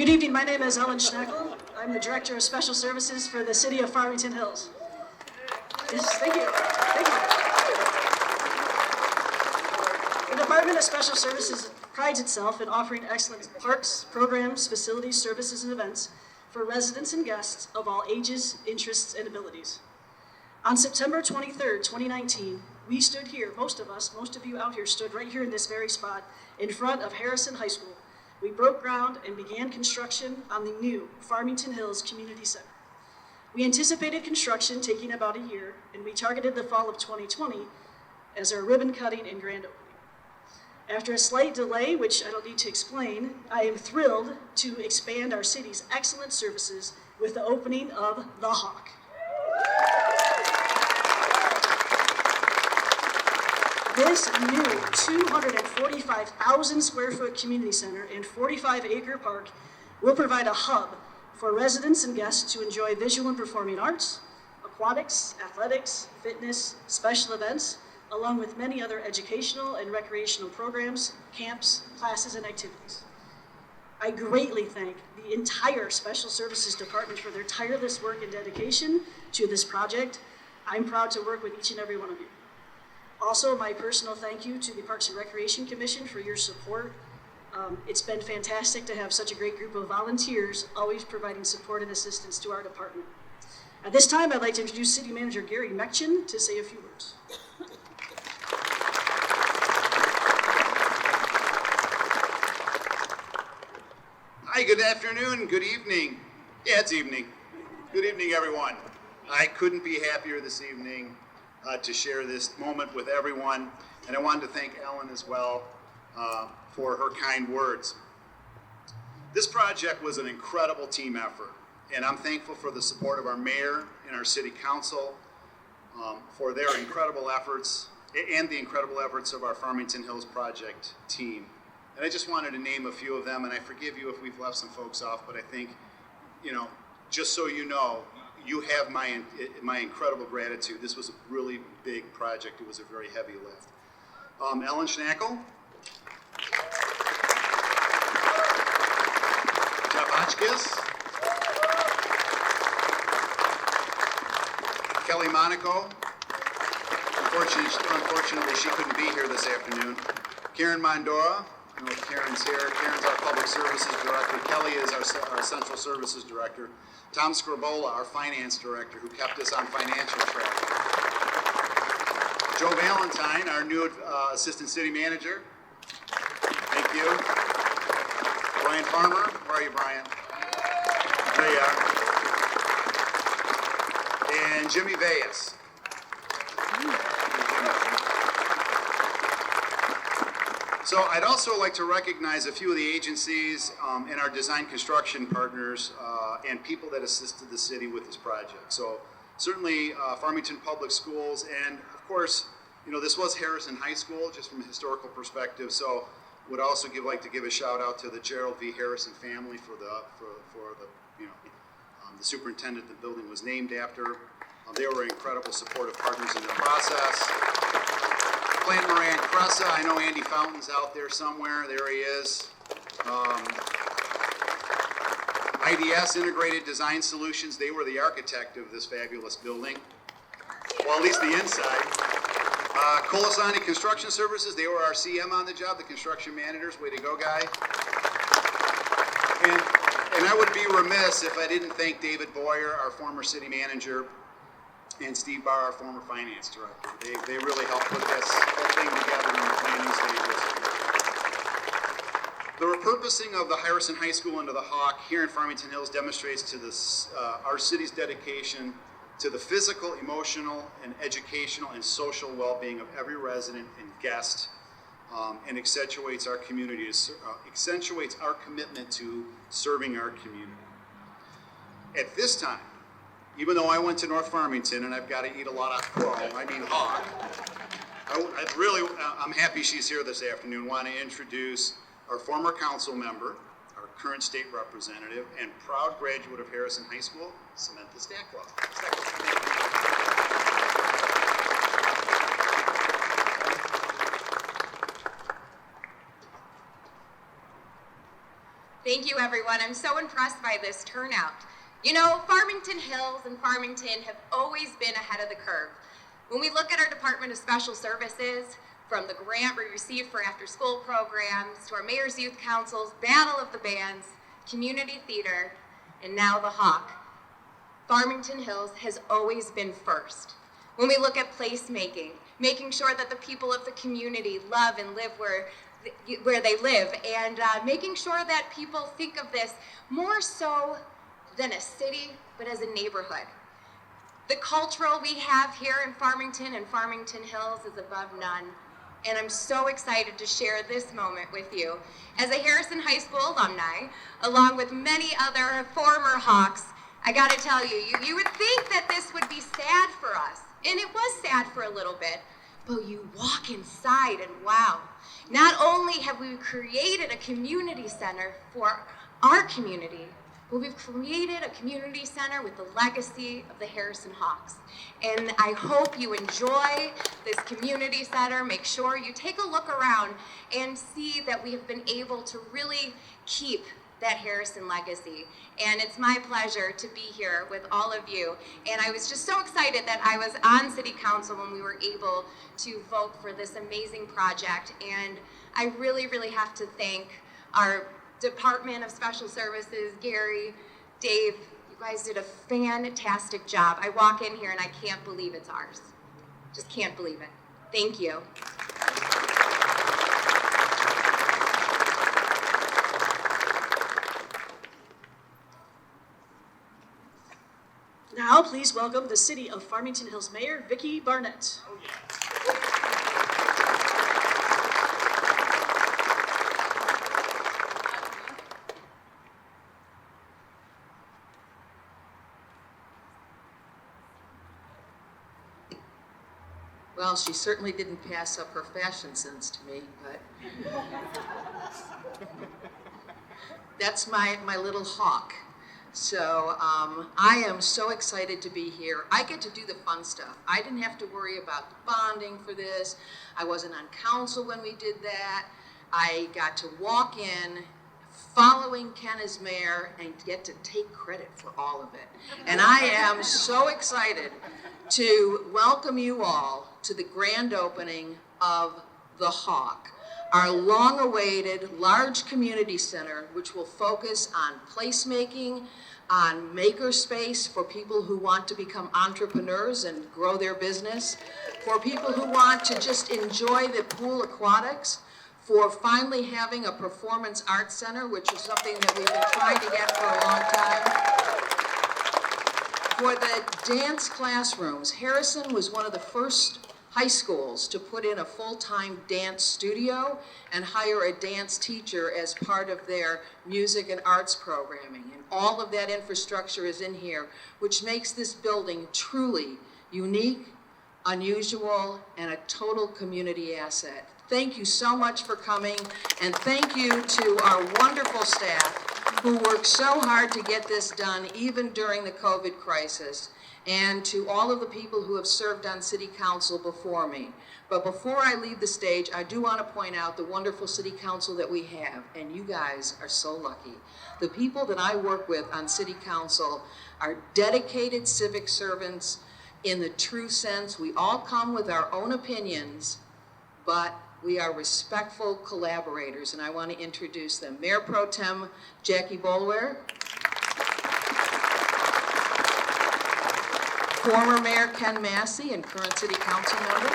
Good evening, my name is SCHNACKEL. I'm the Director of Special Services for the City of Farmington Hills. Yes, thank you. Thank you. The Department of Special Services prides itself in offering excellent parks, programs, facilities, services, and events for residents and guests of all ages, interests, and abilities. On September 23rd, 2019, we stood here, most of you out here stood right here in this very spot in front of Harrison High School. We broke ground and began construction on the new Farmington Hills Community Center. We anticipated construction taking about a year, and we targeted the fall of 2020 as our ribbon cutting and grand opening. After a slight delay, which I don't need to explain, I am thrilled to expand our city's excellent services with the opening of the Hawk. This new 245,000 square foot community center and 45-acre park will provide a hub for residents and guests to enjoy visual and performing arts, aquatics, athletics, fitness, special events, along with many other educational and recreational programs, camps, classes, and activities. I greatly thank the entire Special Services Department for their tireless work and dedication to this project. I'm proud to work with each and every one of you. Also, my personal thank you to the Parks and Recreation Commission for your support. It's been fantastic to have such a great group of volunteers always providing support and assistance to our department. At this time, I'd like to introduce City Manager Gary MEKJIAN to say a few words. Hi, good afternoon, good evening. Yeah, it's evening. Good evening, everyone. I couldn't be happier this evening to share this moment with everyone, and I wanted to thank Ellen as well for her kind words. This project was an incredible team effort, and I'm thankful for the support of our mayor and our city council for their incredible efforts and the incredible efforts of our Farmington Hills project team. And I just wanted to name a few of them, and I forgive you if we've left some folks off, but I think, just so you know, you have my incredible gratitude. This was a really big project. It was a very heavy lift. Ellen SCHNACKEL, Jeff Hotchkiss, Kelly Monaco. Unfortunately, she couldn't be here this afternoon. Karen Mondora. I know Karen's here. Karen's our Public Services Director. Kelly is our Central Services Director. Tom Scribola, our Finance Director, who kept us on financial track. Joe Valentine, our new Assistant City Manager. Thank you. Brian Farmer. Where are you, Brian? There you are. And Jimmy Valles. So I'd also like to recognize a few of the agencies and our design construction partners and people that assisted the city with this project. So certainly Farmington Public Schools, and of course, this was Harrison High School, just from a historical perspective. So would also like to give a shout out to the Gerald V. Harrison family for the superintendent the building was named after. They were incredible supportive partners in the process. Plant Moran Cressa, I know Andy Fountain's out there somewhere. There he is. IDS, Integrated Design Solutions, they were the architect of this fabulous building. Well, at least the inside. Colasani Construction Services, they were our CM on the job, the construction managers. Way to go, guy. And I would be remiss if I didn't thank David Boyer, our former city manager, and Steve Barr, our former finance director. They really helped put this whole thing together in the planning stages. The repurposing of the Harrison High School into the Hawk here in Farmington Hills demonstrates to this, our city's dedication to the physical, emotional, and educational and social well-being of every resident and guest, and accentuates our community, accentuates our commitment to serving our community. At this time, even though I went to North Farmington and I've got to eat a lot of hawk, I'm happy she's here this afternoon. Want to introduce our former council member, our current state representative, and proud graduate of Harrison High School, Samantha STECKLOFF. Thank you, everyone. I'm so impressed by this turnout. You know, Farmington Hills and Farmington have always been ahead of the curve. When we look at our Department of Special Services, from the grant we received for after-school programs, to our Mayor's Youth Councils, Battle of the Bands, Community Theater, and now the Hawk, Farmington Hills has always been first. When we look at placemaking, making sure that the people of the community love and live where they live, and making sure that people think of this more so than a city, but as a neighborhood. The cultural we have here in Farmington and Farmington Hills is above none, and I'm so excited to share this moment with you. As a Harrison High School alumni, along with many other former Hawks, I gotta tell you, you would think that this would be sad for us, and it was sad for a little bit, but you walk inside and wow. Not only have we created a community center for our community, but we've created a community center with the legacy of the Harrison Hawks. And I hope you enjoy this community center. Make sure you take a look around and see that we have been able to really keep that Harrison legacy. And it's my pleasure to be here with all of you. And I was just so excited that I was on City Council when we were able to vote for this amazing project. And I really, really have to thank our Department of Special Services, Gary, Dave. You guys did a fantastic job. I walk in here and I can't believe it's ours. Just can't believe it. Thank you. Now, please welcome the City of Farmington Hills Mayor, Vicki Barnett. Oh, yeah. Well, she certainly didn't pass up her fashion sense to me, but that's my little hawk. So I am so excited to be here. I get to do the fun stuff. I didn't have to worry about the bonding for this. I wasn't on council when we did that. I got to walk in following Ken as mayor and get to take credit for all of it. And I am so excited to welcome you all to the grand opening of the Hawk, our long-awaited large community center, which will focus on placemaking, on makerspace for people who want to become entrepreneurs and grow their business, for people who want to just enjoy the pool aquatics, for finally having a performance arts center, which is something that we've been trying to get for a long time, for the dance classrooms. Harrison was one of the first high schools to put in a full-time dance studio and hire a dance teacher as part of their music and arts programming. And all of that infrastructure is in here, which makes this building truly unique, unusual, and a total community asset. Thank you so much for coming, and thank you to our wonderful staff who worked so hard to get this done, even during the COVID crisis, and to all of the people who have served on City Council before me. But before I leave the stage, I do want to point out the wonderful City Council that we have, and you guys are so lucky. The people that I work with on City Council are dedicated civic servants in the true sense. We all come with our own opinions, but we are respectful collaborators, and I want to introduce them. Mayor Pro Tem Jackie Boulware, former Mayor Ken Massey and current City Council member,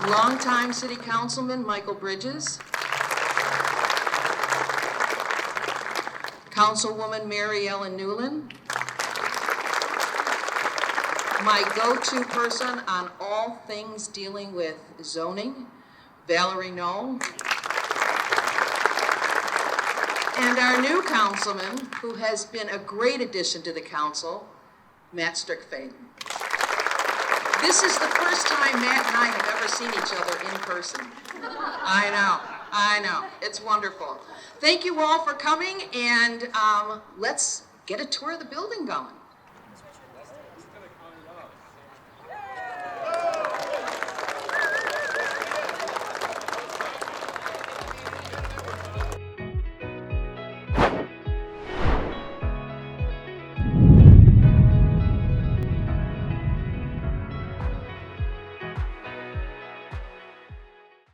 longtime City Councilman Michael Bridges, Councilwoman Mary Ellen Newland, my go-to person on all things dealing with zoning, Valerie Knoll, and our new councilman, who has been a great addition to the council, Matt Strickfaden. This is the first time Matt and I have ever seen each other in person. I know, it's wonderful. Thank you all for coming, and let's get a tour of the building going.